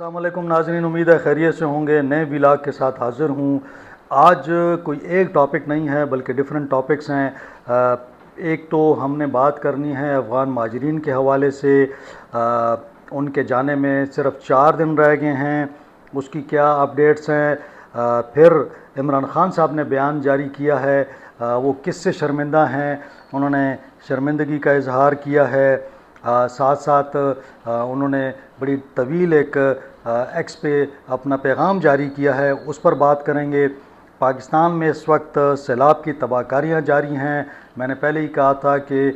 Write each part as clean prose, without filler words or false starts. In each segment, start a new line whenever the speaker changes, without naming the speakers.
السلام علیکم ناظرین، امید ہے خیریت سے ہوں گے۔ نئے ولاگ کے ساتھ حاضر ہوں۔ آج کوئی ایک ٹاپک نہیں ہے بلکہ ڈیفرنٹ ٹاپکس ہیں۔ ایک تو ہم نے بات کرنی ہے افغان مہاجرین کے حوالے سے، ان کے جانے میں صرف 4 دن رہ گئے ہیں، اس کی کیا اپڈیٹس ہیں۔ پھر عمران خان صاحب نے بیان جاری کیا ہے، وہ کس سے شرمندہ ہیں، انہوں نے شرمندگی کا اظہار کیا ہے۔ ساتھ ساتھ انہوں نے بڑی طویل ایک ایکس پہ اپنا پیغام جاری کیا ہے، اس پر بات کریں گے۔ پاکستان میں اس وقت سیلاب کی تباہ کاریاں جاری ہیں۔ میں نے پہلے ہی کہا تھا کہ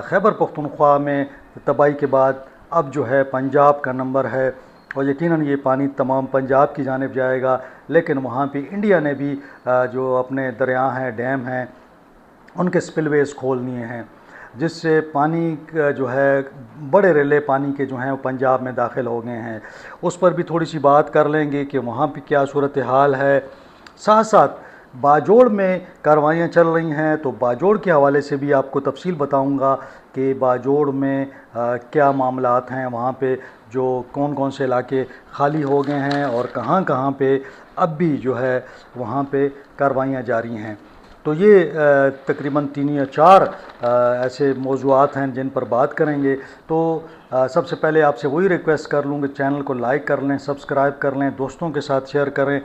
خیبر پختونخوا میں تباہی کے بعد اب جو ہے پنجاب کا نمبر ہے، اور یقیناً یہ پانی تمام پنجاب کی جانب جائے گا، لیکن وہاں پہ انڈیا نے بھی جو اپنے دریا ہیں، ڈیم ہیں، ان کے سپل ویز کھول دیے ہیں، جس سے پانی جو ہے بڑے ریلے پانی کے جو ہیں وہ پنجاب میں داخل ہو گئے ہیں۔ اس پر بھی تھوڑی سی بات کر لیں گے کہ وہاں پہ کیا صورتحال ہے۔ ساتھ ساتھ باجوڑ میں کارروائیاں چل رہی ہیں، تو باجوڑ کے حوالے سے بھی آپ کو تفصیل بتاؤں گا کہ باجوڑ میں کیا معاملات ہیں، وہاں پہ جو کون کون سے علاقے خالی ہو گئے ہیں اور کہاں کہاں پہ اب بھی جو ہے وہاں پہ کارروائیاں جاری ہیں۔ تو یہ تقریباً 3 یا 4 ایسے موضوعات ہیں جن پر بات کریں گے۔ تو سب سے پہلے آپ سے وہی ریکویسٹ کر لوں کہ چینل کو لائک کر لیں، سبسکرائب کر لیں، دوستوں کے ساتھ شیئر کریں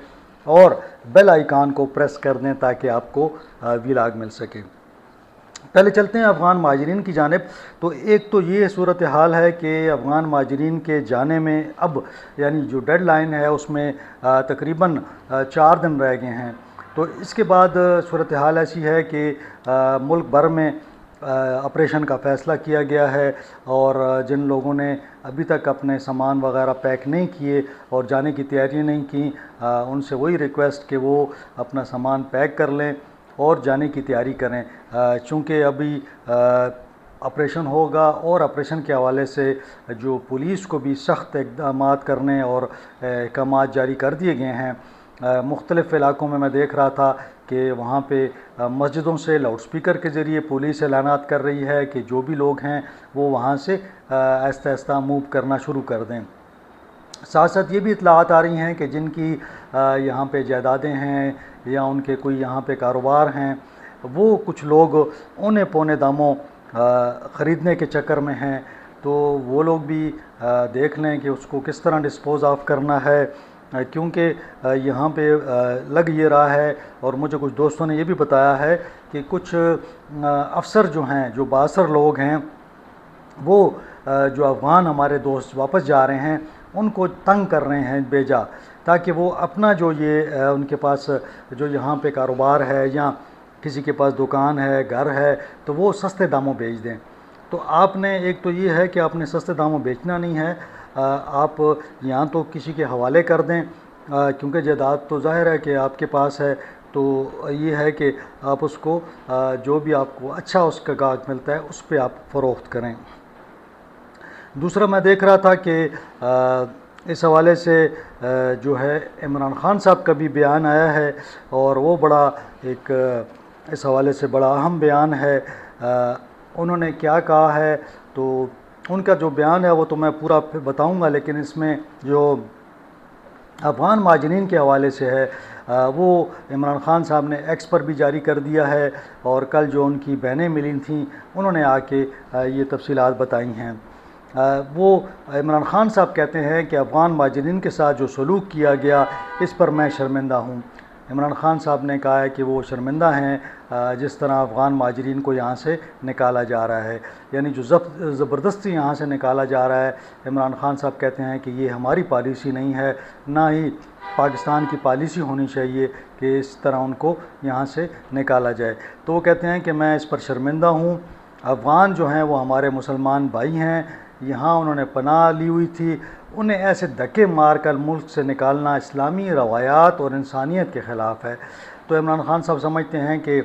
اور بیل آئیکن کو پریس کر دیں تاکہ آپ کو ولاگ مل سکے۔ پہلے چلتے ہیں افغان مہاجرین کی جانب۔ تو ایک تو یہ صورتحال ہے کہ افغان مہاجرین کے جانے میں اب یعنی جو ڈیڈ لائن ہے اس میں تقریباً 4 دن رہ گئے ہیں۔ تو اس کے بعد صورتحال ایسی ہے کہ ملک بھر میں آپریشن کا فیصلہ کیا گیا ہے، اور جن لوگوں نے ابھی تک اپنے سامان وغیرہ پیک نہیں کیے اور جانے کی تیاری نہیں کی، ان سے وہی ریکویسٹ کہ وہ اپنا سامان پیک کر لیں اور جانے کی تیاری کریں، چونکہ ابھی آپریشن ہوگا، اور آپریشن کے حوالے سے جو پولیس کو بھی سخت اقدامات کرنے اور احکامات جاری کر دیے گئے ہیں۔ مختلف علاقوں میں دیکھ رہا تھا کہ وہاں پہ مسجدوں سے لاؤڈ سپیکر کے ذریعے پولیس اعلانات کر رہی ہے کہ جو بھی لوگ ہیں وہ وہاں سے آہستہ آہستہ موو کرنا شروع کر دیں۔ ساتھ ساتھ یہ بھی اطلاعات آ رہی ہیں کہ جن کی یہاں پہ جائیدادیں ہیں یا ان کے کوئی یہاں پہ کاروبار ہیں، وہ کچھ لوگ اونے پونے داموں خریدنے کے چکر میں ہیں، تو وہ لوگ بھی دیکھ لیں کہ اس کو کس طرح ڈسپوز آف کرنا ہے، کیونکہ یہاں پہ لگ یہ رہا ہے، اور مجھے کچھ دوستوں نے یہ بھی بتایا ہے کہ کچھ افسر جو ہیں، جو بااثر لوگ ہیں، وہ جو افغان ہمارے دوست واپس جا رہے ہیں ان کو تنگ کر رہے ہیں بیجا، تاکہ وہ اپنا جو یہ ان کے پاس جو یہاں پہ کاروبار ہے یا کسی کے پاس دکان ہے، گھر ہے، تو وہ سستے داموں بیچ دیں۔ تو آپ نے ایک تو یہ ہے کہ آپ نے سستے داموں بیچنا نہیں ہے، آپ یہاں تو کسی کے حوالے کر دیں، کیونکہ جائیداد تو ظاہر ہے کہ آپ کے پاس ہے، تو یہ ہے کہ آپ اس کو جو بھی آپ کو اچھا اس کا گاہک ملتا ہے اس پہ آپ فروخت کریں۔ دوسرا میں دیکھ رہا تھا کہ اس حوالے سے جو ہے عمران خان صاحب کا بھی بیان آیا ہے، اور وہ بڑا ایک اس حوالے سے بڑا اہم بیان ہے۔ انہوں نے کیا کہا ہے، تو ان کا جو بیان ہے وہ تو میں پورا بتاؤں گا، لیکن اس میں جو افغان مہاجرین کے حوالے سے ہے وہ عمران خان صاحب نے ایکس پر بھی جاری کر دیا ہے، اور کل جو ان کی بہنیں ملی تھیں انہوں نے آ کے یہ تفصیلات بتائی ہیں۔ وہ عمران خان صاحب کہتے ہیں کہ افغان مہاجرین کے ساتھ جو سلوک کیا گیا اس پر میں شرمندہ ہوں۔ عمران خان صاحب نے کہا ہے کہ وہ شرمندہ ہیں جس طرح افغان مہاجرین کو یہاں سے نکالا جا رہا ہے، یعنی جو زبردستی یہاں سے نکالا جا رہا ہے۔ عمران خان صاحب کہتے ہیں کہ یہ ہماری پالیسی نہیں ہے، نہ ہی پاکستان کی پالیسی ہونی چاہیے کہ اس طرح ان کو یہاں سے نکالا جائے۔ تو وہ کہتے ہیں کہ میں اس پر شرمندہ ہوں۔ افغان جو ہیں وہ ہمارے مسلمان بھائی ہیں، یہاں انہوں نے پناہ لی ہوئی تھی، انہیں ایسے دھکے مار کر ملک سے نکالنا اسلامی روایات اور انسانیت کے خلاف ہے۔ تو عمران خان صاحب سمجھتے ہیں کہ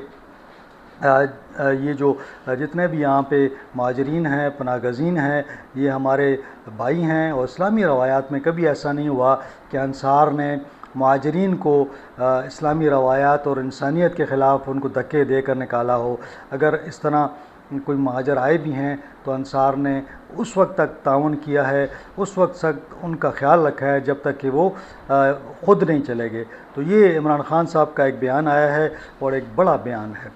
یہ جو جتنے بھی یہاں پہ مہاجرین ہیں، پناہ گزین ہیں، یہ ہمارے بھائی ہیں، اور اسلامی روایات میں کبھی ایسا نہیں ہوا کہ انصار نے مہاجرین کو اسلامی روایات اور انسانیت کے خلاف ان کو دھکے دے کر نکالا ہو۔ اگر اس طرح کوئی مہاجر آئے بھی ہیں تو انصار نے اس وقت تک تعاون کیا ہے، اس وقت تک ان کا خیال رکھا ہے جب تک کہ وہ خود نہیں چلے گئے۔ تو یہ عمران خان صاحب کا ایک بیان آیا ہے اور ایک بڑا بیان ہے۔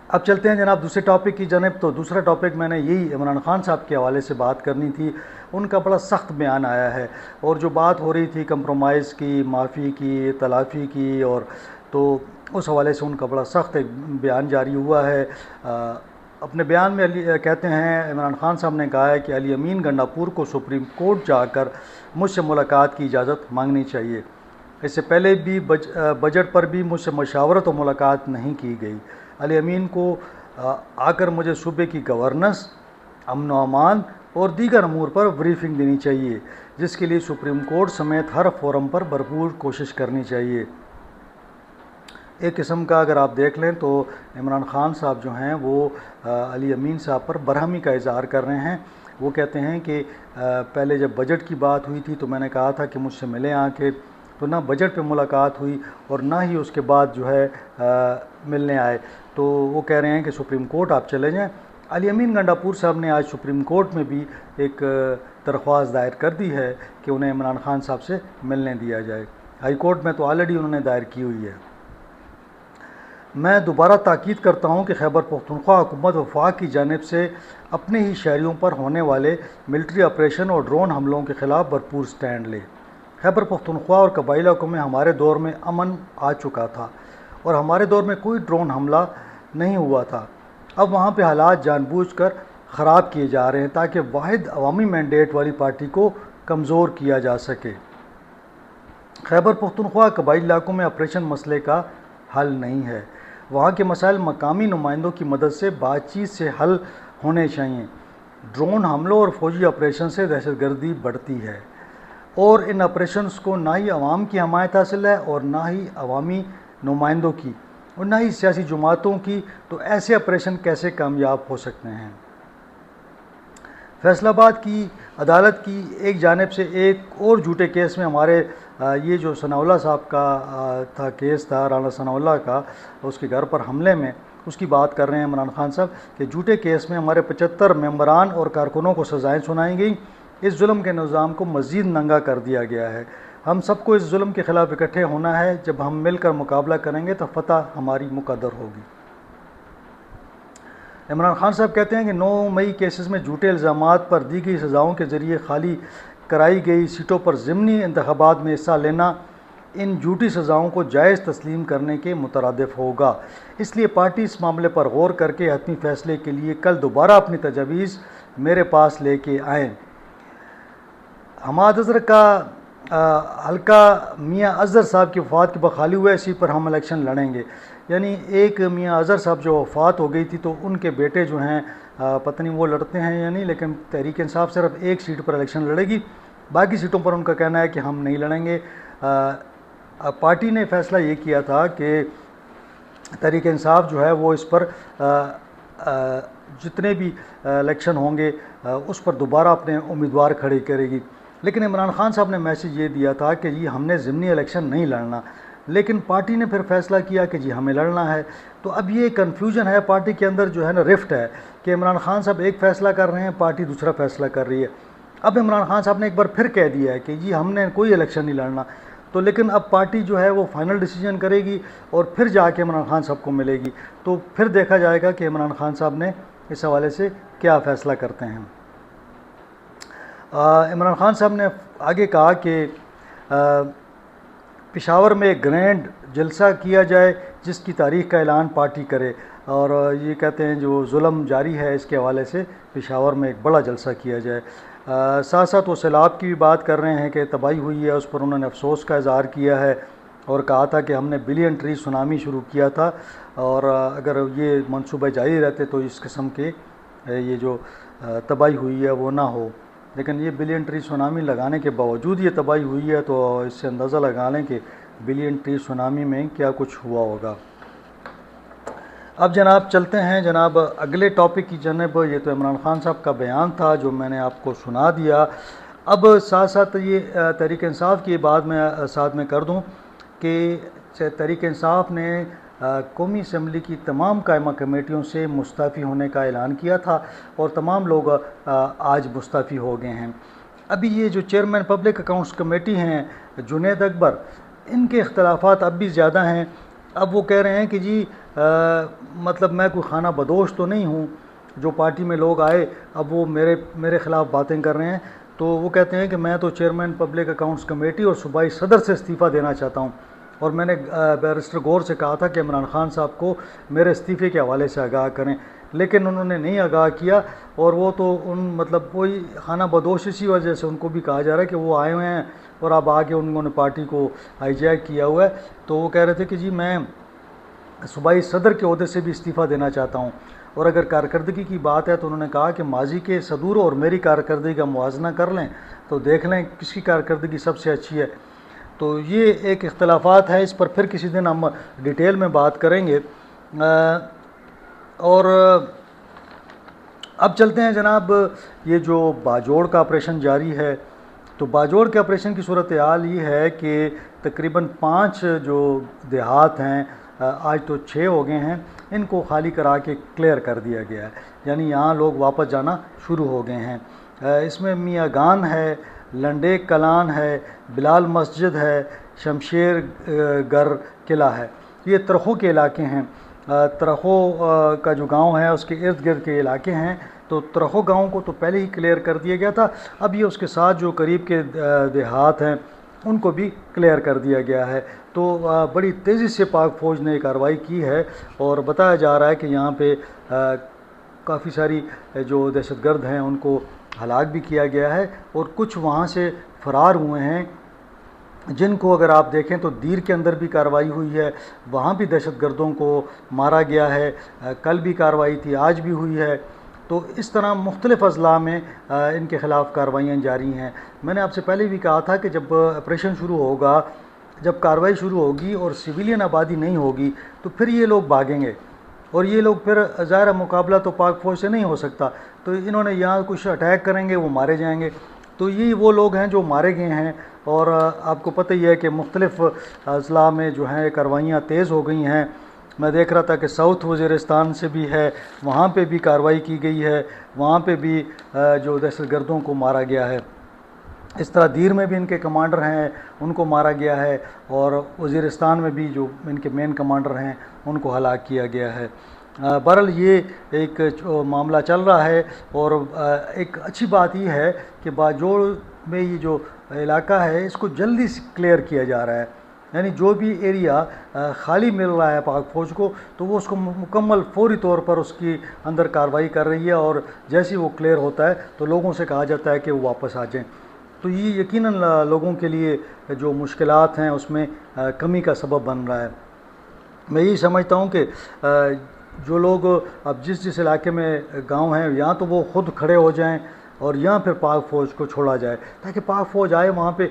اب چلتے ہیں جناب دوسرے ٹاپک کی جانب۔ تو دوسرا ٹاپک میں نے یہی عمران خان صاحب کے حوالے سے بات کرنی تھی۔ ان کا بڑا سخت بیان آیا ہے، اور جو بات ہو رہی تھی کمپرومائز کی، معافی کی، تلافی کی، اور تو اس حوالے سے ان کا بڑا سخت ایک بیان جاری ہوا ہے۔ اپنے بیان میں کہتے ہیں، عمران خان صاحب نے کہا ہے کہ علی امین گنڈاپور کو سپریم کورٹ جا کر مجھ سے ملاقات کی اجازت مانگنی چاہیے۔ اس سے پہلے بھی بجٹ پر بھی مجھ سے مشاورت و ملاقات نہیں کی گئی۔ علی امین کو آ کر مجھے صوبے کی گورننس، امن و امان اور دیگر امور پر بریفنگ دینی چاہیے، جس کے لیے سپریم کورٹ سمیت ہر فورم پر بھرپور کوشش کرنی چاہیے۔ ایک قسم کا اگر آپ دیکھ لیں تو عمران خان صاحب جو ہیں وہ علی امین صاحب پر برہمی کا اظہار کر رہے ہیں۔ وہ کہتے ہیں کہ پہلے جب بجٹ کی بات ہوئی تھی تو میں نے کہا تھا کہ مجھ سے ملیں آ کے، تو نہ بجٹ پہ ملاقات ہوئی اور نہ ہی اس کے بعد جو ہے ملنے آئے۔ تو وہ کہہ رہے ہیں کہ سپریم کورٹ آپ چلے جائیں۔ علی امین گنڈاپور صاحب نے آج سپریم کورٹ میں بھی ایک درخواست دائر کر دی ہے کہ انہیں عمران خان صاحب سے ملنے دیا جائے۔ ہائی کورٹ میں تو آلریڈی انہوں نے دائر کی ہوئی ہے۔ میں دوبارہ تاکید کرتا ہوں کہ خیبر پختونخوا حکومت وفاق کی جانب سے اپنے ہی شہریوں پر ہونے والے ملٹری آپریشن اور ڈرون حملوں کے خلاف بھرپور سٹینڈ لے۔ خیبر پختونخوا اور قبائلی علاقوں میں ہمارے دور میں امن آ چکا تھا اور ہمارے دور میں کوئی ڈرون حملہ نہیں ہوا تھا۔ اب وہاں پہ حالات جان بوجھ کر خراب کیے جا رہے ہیں تاکہ واحد عوامی مینڈیٹ والی پارٹی کو کمزور کیا جا سکے۔ خیبر پختونخوا قبائلی علاقوں میں آپریشن مسئلے کا حل نہیں ہے۔ وہاں کے مسائل مقامی نمائندوں کی مدد سے بات چیت سے حل ہونے چاہیے۔ ڈرون حملوں اور فوجی آپریشن سے دہشت گردی بڑھتی ہے، اور ان آپریشنز کو نہ ہی عوام کی حمایت حاصل ہے اور نہ ہی عوامی نمائندوں کی اور نہ ہی سیاسی جماعتوں کی، تو ایسے آپریشن کیسے کامیاب ہو سکتے ہیں؟ فیصل آباد کی عدالت کی ایک جانب سے ایک اور جھوٹے کیس میں ہمارے یہ جو ثناء اللہ صاحب کا تھا کیس تھا، رانا ثناء اللہ کا، اس کے گھر پر حملے میں، اس کی بات کر رہے ہیں عمران خان صاحب کہ جھوٹے کیس میں ہمارے 75 ممبران اور کارکنوں کو سزائیں سنائی گئیں۔ اس ظلم کے نظام کو مزید ننگا کر دیا گیا ہے۔ ہم سب کو اس ظلم کے خلاف اکٹھے ہونا ہے۔ جب ہم مل کر مقابلہ کریں گے تو فتح ہماری مقدر ہوگی۔ عمران خان صاحب کہتے ہیں کہ 9 مئی کیسز میں جھوٹے الزامات پر دی گئی سزاؤں کے ذریعے خالی کرائی گئی سیٹوں پر ضمنی انتخابات میں حصہ لینا ان جھوٹی سزاؤں کو جائز تسلیم کرنے کے مترادف ہوگا۔ اس لیے پارٹی اس معاملے پر غور کر کے حتمی فیصلے کے لیے کل دوبارہ اپنی تجاویز میرے پاس لے کے آئیں۔ حماد اظہر کا حلقہ میاں اظہر صاحب کی وفات کے بعد خالی ہوا ہے، اسی پر ہم الیکشن لڑیں گے۔ یعنی ایک میاں اظہر صاحب جو وفات ہو گئی تھی تو ان کے بیٹے جو ہیں پتہ نہیں وہ لڑتے ہیں یا نہیں، لیکن تحریک انصاف صرف ایک سیٹ پر الیکشن لڑے گی، باقی سیٹوں پر ان کا کہنا ہے کہ ہم نہیں لڑیں گے۔ پارٹی نے فیصلہ یہ کیا تھا کہ تحریک انصاف جو ہے وہ اس پر جتنے بھی الیکشن ہوں گے اس پر دوبارہ اپنے امیدوار کھڑے کرے گی، لیکن عمران خان صاحب نے میسیج یہ دیا تھا کہ جی ہم نے ضمنی الیکشن نہیں لڑنا، لیکن پارٹی نے پھر فیصلہ کیا کہ جی ہمیں لڑنا ہے۔ تو اب یہ کنفیوژن ہے پارٹی کے اندر، جو ہے نا رفٹ ہے کہ عمران خان صاحب ایک فیصلہ کر رہے ہیں، پارٹی دوسرا فیصلہ کر رہی ہے۔ اب عمران خان صاحب نے ایک بار پھر کہہ دیا ہے کہ جی ہم نے کوئی الیکشن نہیں لڑنا، تو لیکن اب پارٹی جو ہے وہ فائنل ڈیسیجن کرے گی اور پھر جا کے عمران خان صاحب کو ملے گی، تو پھر دیکھا جائے گا کہ عمران خان صاحب نے اس حوالے سے کیا فیصلہ کرتے ہیں۔ عمران خان صاحب نے آگے کہا کہ پشاور میں ایک گرینڈ جلسہ کیا جائے جس کی تاریخ کا اعلان پارٹی کرے، اور یہ کہتے ہیں جو ظلم جاری ہے اس کے حوالے سے پشاور میں ایک بڑا جلسہ کیا جائے۔ ساتھ ساتھ وہ سیلاب کی بھی بات کر رہے ہیں کہ تباہی ہوئی ہے، اس پر انہوں نے افسوس کا اظہار کیا ہے اور کہا تھا کہ ہم نے بلین ٹری سونامی شروع کیا تھا، اور اگر یہ منصوبے جاری رہتے تو اس قسم کے یہ جو تباہی ہوئی ہے وہ نہ ہو، لیکن یہ بلین ٹری سونامی لگانے کے باوجود یہ تباہی ہوئی ہے، تو اس سے اندازہ لگا لیں کہ بلین ٹری سونامی میں کیا کچھ ہوا ہوگا۔ اب جناب چلتے ہیں جناب اگلے ٹاپک کی جانب۔ یہ تو عمران خان صاحب کا بیان تھا جو میں نے آپ کو سنا دیا۔ اب ساتھ ساتھ یہ تحریک انصاف کی بات میں ساتھ میں کر دوں کہ تحریک انصاف نے قومی اسمبلی کی تمام قائمہ کمیٹیوں سے مستعفی ہونے کا اعلان کیا تھا اور تمام لوگ آج مستعفی ہو گئے ہیں۔ ابھی یہ جو چیئرمین پبلک اکاؤنٹس کمیٹی ہیں جنید اکبر، ان کے اختلافات اب بھی زیادہ ہیں۔ اب وہ کہہ رہے ہیں کہ جی مطلب میں کوئی خانہ بدوش تو نہیں ہوں، جو پارٹی میں لوگ آئے اب وہ میرے خلاف باتیں کر رہے ہیں، تو وہ کہتے ہیں کہ میں تو چیئرمین پبلک اکاؤنٹس کمیٹی اور صوبائی صدر سے استعفیٰ دینا چاہتا ہوں، اور میں نے بیرسٹر غور سے کہا تھا کہ عمران خان صاحب کو میرے استعفے کے حوالے سے آگاہ کریں، لیکن انہوں نے نہیں آگاہ کیا، اور وہ تو مطلب وہی خانہ بدوش اسی وجہ سے ان کو بھی کہا جا رہا ہے کہ وہ آئے ہوئے ہیں اور اب آگے انہوں نے پارٹی کو ہائی جیک کیا ہوا ہے۔ تو وہ کہہ رہے تھے کہ جی میں صوبائی صدر کے عہدے سے بھی استعفیٰ دینا چاہتا ہوں، اور اگر کارکردگی کی بات ہے تو انہوں نے کہا کہ ماضی کے صدور اور میری کارکردگی کا موازنہ کر لیں تو دیکھ لیں کس کی کارکردگی سب سے اچھی ہے۔ تو یہ ایک اختلافات ہے، اس پر پھر کسی دن ہم ڈیٹیل میں بات کریں گے۔ اور اب چلتے ہیں جناب، یہ جو باجوڑ کا آپریشن جاری ہے، تو باجوڑ کے آپریشن کی صورتحال یہ ہے کہ تقریباً 5 جو دیہات ہیں، آج تو 6 ہو گئے ہیں، ان کو خالی کرا کے کلیئر کر دیا گیا ہے، یعنی یہاں لوگ واپس جانا شروع ہو گئے ہیں۔ اس میں میاں گان ہے، لنڈیک کلان ہے، بلال مسجد ہے، شمشیر گر قلعہ ہے، یہ ترخو کے علاقے ہیں۔ ترخو کا جو گاؤں ہے اس کے ارد گرد کے علاقے ہیں، تو ترخو گاؤں کو تو پہلے ہی کلیئر کر دیا گیا تھا، اب یہ اس کے ساتھ جو قریب کے دیہات ہیں ان کو بھی کلیئر کر دیا گیا ہے۔ تو بڑی تیزی سے پاک فوج نے کارروائی کی ہے، اور بتایا جا رہا ہے کہ یہاں پہ کافی ساری جو دہشت گرد ہیں ان کو ہلاک بھی کیا گیا ہے، اور کچھ وہاں سے فرار ہوئے ہیں، جن کو اگر آپ دیکھیں تو دیر کے اندر بھی کارروائی ہوئی ہے، وہاں بھی دہشت گردوں کو مارا گیا ہے، کل بھی کارروائی تھی، آج بھی ہوئی ہے۔ تو اس طرح مختلف اضلاع میں ان کے خلاف کارروائیاں جاری ہیں۔ میں نے آپ سے پہلے بھی کہا تھا کہ جب آپریشن شروع ہوگا، جب کارروائی شروع ہوگی اور سویلین آبادی نہیں ہوگی تو پھر یہ لوگ بھاگیں گے، اور یہ لوگ پھر ظاہر مقابلہ تو پاک فوج سے نہیں ہو سکتا، تو انہوں نے یہاں کچھ اٹیک کریں گے، وہ مارے جائیں گے۔ تو یہ وہ لوگ ہیں جو مارے گئے ہیں، اور آپ کو پتہ ہی ہے کہ مختلف اضلاع میں جو ہیں کارروائیاں تیز ہو گئی ہیں۔ میں دیکھ رہا تھا کہ ساؤتھ وزیرستان سے بھی ہے، وہاں پہ بھی کارروائی کی گئی ہے، وہاں پہ بھی جو دہشت گردوں کو مارا گیا ہے۔ اس طرح دیر میں بھی ان کے کمانڈر ہیں، ان کو مارا گیا ہے، اور وزیرستان میں بھی جو ان کے مین کمانڈر ہیں ان کو ہلاک کیا گیا ہے۔ بہرحال یہ ایک معاملہ چل رہا ہے، اور ایک اچھی بات یہ ہے کہ باجوڑ میں یہ جو علاقہ ہے اس کو جلدی سے کلیئر کیا جا رہا ہے، یعنی جو بھی ایریا خالی مل رہا ہے پاک فوج کو تو وہ اس کو مکمل فوری طور پر اس کی اندر کارروائی کر رہی ہے، اور جیسے وہ کلیئر ہوتا ہے تو لوگوں سے کہا جاتا ہے کہ وہ واپس آ جائیں۔ تو یہ یقیناً لوگوں کے لیے جو مشکلات ہیں اس میں کمی کا سبب بن رہا ہے۔ میں یہی سمجھتا ہوں کہ جو لوگ اب جس علاقے میں گاؤں ہیں یہاں تو وہ خود کھڑے ہو جائیں، اور یہاں پھر پاک فوج کو چھوڑا جائے تاکہ پاک فوج آئے وہاں پہ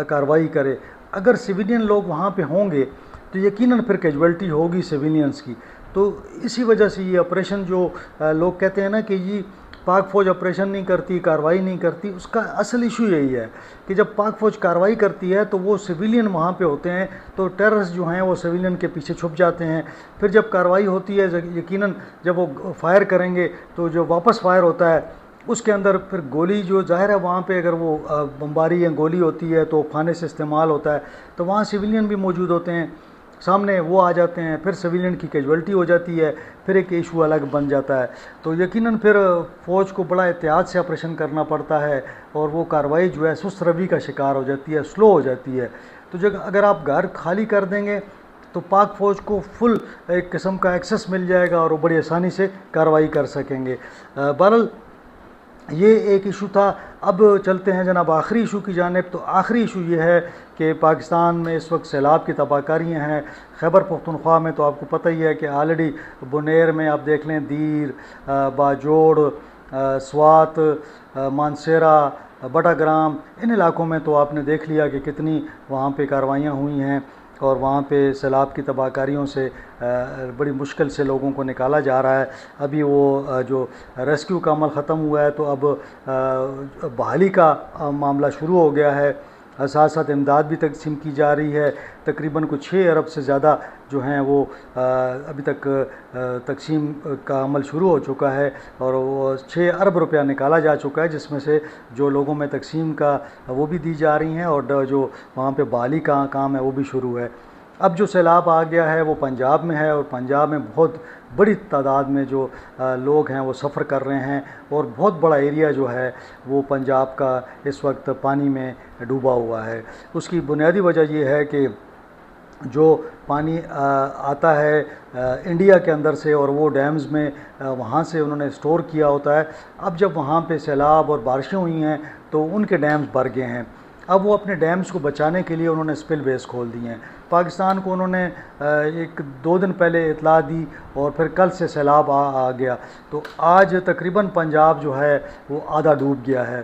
کارروائی کرے۔ اگر سویلین لوگ وہاں پہ ہوں گے تو یقیناً پھر کیجویلٹی ہوگی سویلینز کی۔ تو اسی وجہ سے یہ آپریشن جو لوگ کہتے ہیں نا کہ یہ پاک فوج آپریشن نہیں کرتی، کارروائی نہیں کرتی، اس کا اصل ایشو یہی ہے کہ جب پاک فوج کارروائی کرتی ہے تو وہ سویلین وہاں پہ ہوتے ہیں، تو ٹیررسٹ جو ہیں وہ سویلین کے پیچھے چھپ جاتے ہیں۔ پھر جب کارروائی ہوتی ہے یقیناً جب وہ فائر کریں گے تو جو واپس فائر ہوتا ہے اس کے اندر پھر گولی جو ظاہر ہے وہاں پہ اگر وہ بمباری یا گولی ہوتی ہے تو خانے سے استعمال ہوتا ہے، تو وہاں سویلین بھی موجود ہوتے ہیں، سامنے وہ آ جاتے ہیں، پھر سویلین کی کیجویلٹی ہو جاتی ہے، پھر ایک ایشو الگ بن جاتا ہے۔ تو یقیناً پھر فوج کو بڑا احتیاط سے آپریشن کرنا پڑتا ہے، اور وہ کارروائی جو ہے سست روی کا شکار ہو جاتی ہے، سلو ہو جاتی ہے۔ تو اگر آپ گھر خالی کر دیں گے تو پاک فوج کو فل ایک قسم کا ایکسس مل جائے گا، اور وہ بڑی آسانی سے کارروائی کر سکیں گے۔ بہرحال یہ ایک ایشو تھا۔ اب چلتے ہیں جناب آخری ایشو کی جانب۔ تو آخری ایشو یہ ہے کہ پاکستان میں اس وقت سیلاب کی تباہ کاریاں ہیں۔ خیبر پختونخوا میں تو آپ کو پتہ ہی ہے کہ آلریڈی بنیر میں آپ دیکھ لیں، دیر، باجوڑ، سوات، مانسیرا، بٹاگرام، ان علاقوں میں تو آپ نے دیکھ لیا کہ کتنی وہاں پہ کارروائیاں ہوئی ہیں، اور وہاں پہ سیلاب کی تباہ کاریوں سے بڑی مشکل سے لوگوں کو نکالا جا رہا ہے۔ ابھی وہ جو ریسکیو کا عمل ختم ہوا ہے تو اب بحالی کا معاملہ شروع ہو گیا ہے، ساتھ ساتھ امداد بھی تقسیم کی جا رہی ہے. تقریباً کچھ 6 ارب سے زیادہ جو ہیں وہ ابھی تک تقسیم کا عمل شروع ہو چکا ہے اور وہ 6 ارب روپیہ نکالا جا چکا ہے, جس میں سے جو لوگوں میں تقسیم کا وہ بھی دی جا رہی ہیں اور جو وہاں پہ بحالی کا کام ہے وہ بھی شروع ہے. اب جو سیلاب آ گیا ہے وہ پنجاب میں ہے اور پنجاب میں بہت بڑی تعداد میں جو لوگ ہیں وہ سفر کر رہے ہیں اور بہت بڑا ایریا جو ہے وہ پنجاب کا اس وقت پانی میں ڈوبا ہوا ہے. اس کی بنیادی وجہ یہ ہے کہ جو پانی آتا ہے انڈیا کے اندر سے اور وہ ڈیمز میں وہاں سے انہوں نے اسٹور کیا ہوتا ہے. اب جب وہاں پہ سیلاب اور بارشیں ہوئی ہیں تو ان کے ڈیمز بھر گئے ہیں. اب وہ اپنے ڈیمز کو بچانے کے لیے انہوں نے اسپل ویز کھول دی ہیں. پاکستان کو انہوں نے 1-2 دن پہلے اطلاع دی اور پھر کل سے سیلاب آ گیا, تو آج تقریباً پنجاب جو ہے وہ آدھا ڈوب گیا ہے.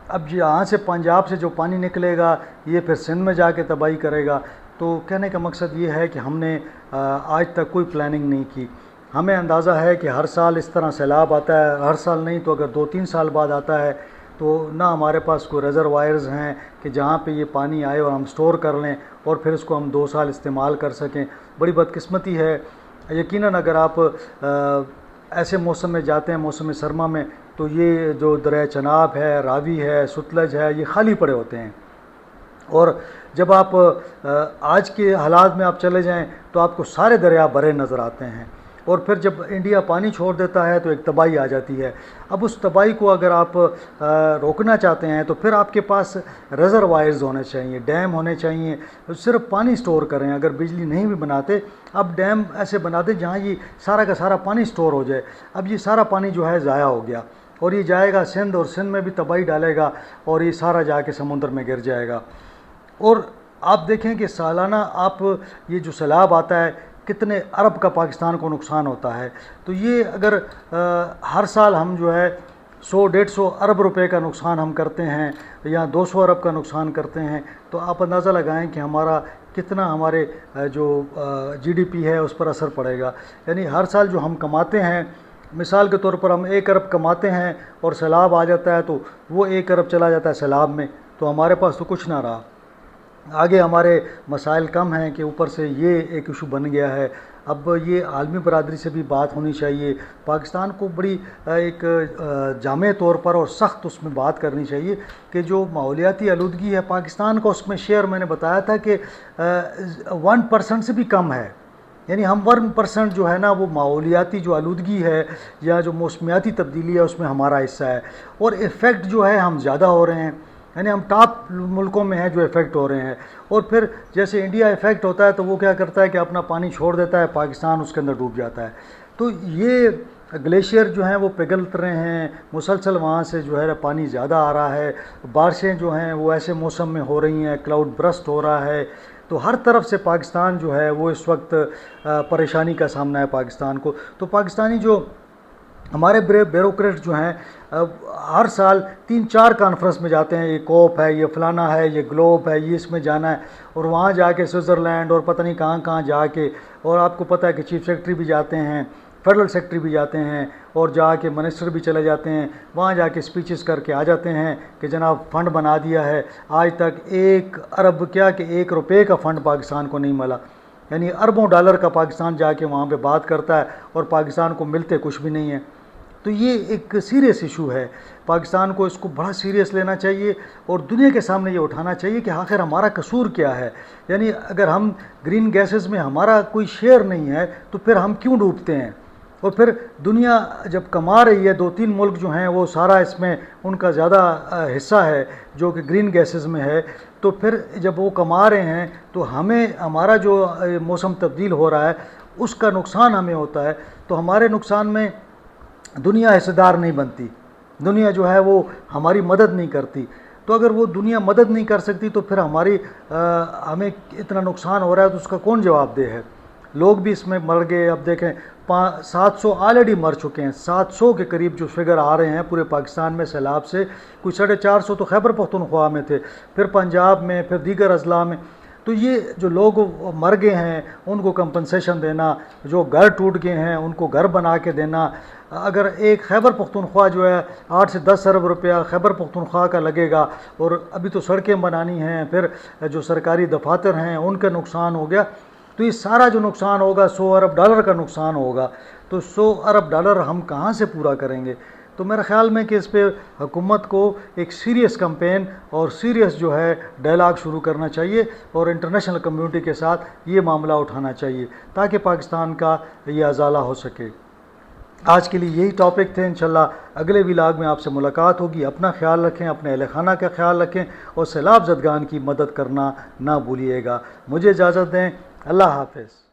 اب یہاں سے پنجاب سے جو پانی نکلے گا یہ پھر سندھ میں جا کے تباہی کرے گا. تو کہنے کا مقصد یہ ہے کہ ہم نے آج تک کوئی پلاننگ نہیں کی. ہمیں اندازہ ہے کہ ہر سال اس طرح سیلاب آتا ہے, ہر سال نہیں تو اگر 2-3 سال بعد آتا ہے, تو نہ ہمارے پاس کوئی ریزروائرز ہیں کہ جہاں پہ یہ پانی آئے اور ہم سٹور کر لیں اور پھر اس کو ہم 2 سال استعمال کر سکیں. بڑی بدقسمتی ہے. یقیناً اگر آپ ایسے موسم میں جاتے ہیں, موسم سرما میں, تو یہ جو دریائے چناب ہے, راوی ہے, ستلج ہے, یہ خالی پڑے ہوتے ہیں. اور جب آپ آج کے حالات میں آپ چلے جائیں تو آپ کو سارے دریا بھرے نظر آتے ہیں. اور پھر جب انڈیا پانی چھوڑ دیتا ہے تو ایک تباہی آ جاتی ہے. اب اس تباہی کو اگر آپ روکنا چاہتے ہیں تو پھر آپ کے پاس ریزروائرز ہونے چاہیے, ڈیم ہونے چاہیے, صرف پانی سٹور کریں. اگر بجلی نہیں بھی بناتے, اب ڈیم ایسے بنا دیں جہاں یہ سارا کا سارا پانی سٹور ہو جائے. اب یہ سارا پانی جو ہے ضائع ہو گیا اور یہ جائے گا سندھ, اور سندھ میں بھی تباہی ڈالے گا اور یہ سارا جا کے سمندر میں گر جائے گا. اور آپ دیکھیں کہ سالانہ آپ یہ جو سیلاب آتا ہے کتنے ارب کا پاکستان کو نقصان ہوتا ہے. تو یہ اگر ہر سال ہم جو ہے 100-150 ارب روپے کا نقصان ہم کرتے ہیں یا 200 ارب کا نقصان کرتے ہیں, تو آپ اندازہ لگائیں کہ ہمارا کتنا ہمارے جو GDP ہے اس پر اثر پڑے گا. یعنی ہر سال جو ہم کماتے ہیں, مثال کے طور پر ہم 1 ارب کماتے ہیں اور سیلاب آ جاتا ہے تو وہ 1 ارب چلا جاتا ہے سیلاب میں, تو ہمارے پاس تو کچھ نہ رہا. آگے ہمارے مسائل کم ہیں کہ اوپر سے یہ ایک ایشو بن گیا ہے. اب یہ عالمی برادری سے بھی بات ہونی چاہیے. پاکستان کو بڑی ایک جامع طور پر اور سخت اس میں بات کرنی چاہیے کہ جو ماحولیاتی آلودگی ہے پاکستان کا, اس میں شیئر میں نے بتایا تھا کہ 1% سے بھی کم ہے. یعنی ہم 1% جو ہے نا وہ ماحولیاتی جو آلودگی ہے یا جو موسمیاتی تبدیلی ہے اس میں ہمارا حصہ ہے. اور ایفیکٹ جو ہے ہم زیادہ ہو رہے ہیں, یعنی ہم ٹاپ ملکوں میں ہیں جو افیکٹ ہو رہے ہیں. اور پھر جیسے انڈیا افیکٹ ہوتا ہے تو وہ کیا کرتا ہے کہ اپنا پانی چھوڑ دیتا ہے, پاکستان اس کے اندر ڈوب جاتا ہے. تو یہ گلیشیئر جو ہیں وہ پگھل رہے ہیں, مسلسل وہاں سے جو ہے پانی زیادہ آ رہا ہے. بارشیں جو ہیں وہ ایسے موسم میں ہو رہی ہیں, کلاؤڈ برسٹ ہو رہا ہے. تو ہر طرف سے پاکستان جو ہے وہ اس وقت پریشانی کا سامنا ہے پاکستان کو. تو پاکستانی جو ہمارے بیوروکریٹ جو ہیں ہر سال 3-4 کانفرنس میں جاتے ہیں, یہ کوپ ہے, یہ فلانا ہے, یہ گلوب ہے, یہ اس میں جانا ہے, اور وہاں جا کے سوئٹزرلینڈ اور پتہ نہیں کہاں کہاں جا کے, اور آپ کو پتہ ہے کہ چیف سیکرٹری بھی جاتے ہیں, فیڈرل سیکرٹری بھی جاتے ہیں, اور جا کے منسٹر بھی چلے جاتے ہیں, وہاں جا کے سپیچز کر کے آ جاتے ہیں کہ جناب فنڈ بنا دیا ہے. آج تک 1 ارب کیا کہ 1 روپے کا فنڈ پاکستان کو نہیں ملا. یعنی اربوں ڈالر کا پاکستان جا کے وہاں پہ بات کرتا ہے اور پاکستان کو ملتے کچھ بھی نہیں ہے. تو یہ ایک سیریس ایشو ہے. پاکستان کو اس کو بڑا سیریس لینا چاہیے اور دنیا کے سامنے یہ اٹھانا چاہیے کہ آخر ہمارا قصور کیا ہے. یعنی اگر ہم گرین گیسز میں ہمارا کوئی شیئر نہیں ہے تو پھر ہم کیوں ڈوبتے ہیں. اور پھر دنیا جب کما رہی ہے, 2-3 ملک جو ہیں وہ سارا اس میں ان کا زیادہ حصہ ہے جو کہ گرین گیسز میں ہے, تو پھر جب وہ کما رہے ہیں تو ہمیں ہمارا جو موسم تبدیل ہو رہا ہے اس کا نقصان ہمیں ہوتا ہے. تو ہمارے نقصان میں دنیا حصہ دار نہیں بنتی, دنیا جو ہے وہ ہماری مدد نہیں کرتی. تو اگر وہ دنیا مدد نہیں کر سکتی تو پھر ہمیں اتنا نقصان ہو رہا ہے تو اس کا کون جواب دہ ہے. لوگ بھی اس میں مر گئے. اب دیکھیں 700 آلریڈی مر چکے ہیں, 700 کے قریب جو فگر آ رہے ہیں پورے پاکستان میں سیلاب سے. کوئی 450 تو خیبر پختونخوا میں تھے, پھر پنجاب میں, پھر دیگر اضلاع میں. تو یہ جو لوگ مر گئے ہیں ان کو کمپنسیشن دینا، جو گھر ٹوٹ گئے ہیں ان کو گھر بنا کے دینا. اگر ایک خیبر پختونخوا جو ہے 8 سے 10 ارب روپیہ خیبر پختونخوا کا لگے گا، اور ابھی تو سڑکیں بنانی ہیں، پھر جو سرکاری دفاتر ہیں ان کا نقصان ہو گیا، تو یہ سارا جو نقصان ہوگا 100 ارب ڈالر کا نقصان ہوگا. تو 100 ارب ڈالر ہم کہاں سے پورا کریں گے؟ تو میرے خیال میں کہ اس پہ حکومت کو ایک سیریس کمپین اور سیریس جو ہے ڈائلاگ شروع کرنا چاہیے، اور انٹرنیشنل کمیونٹی کے ساتھ یہ معاملہ اٹھانا چاہیے تاکہ پاکستان کا یہ ازالہ ہو سکے. آج کے لیے یہی ٹاپک تھے. انشاءاللہ اگلے ولاگ میں آپ سے ملاقات ہوگی. اپنا خیال رکھیں، اپنے اہل خانہ کا خیال رکھیں، اور سیلاب زدگان کی مدد کرنا نہ بھولیے گا. مجھے اجازت دیں. اللہ حافظ.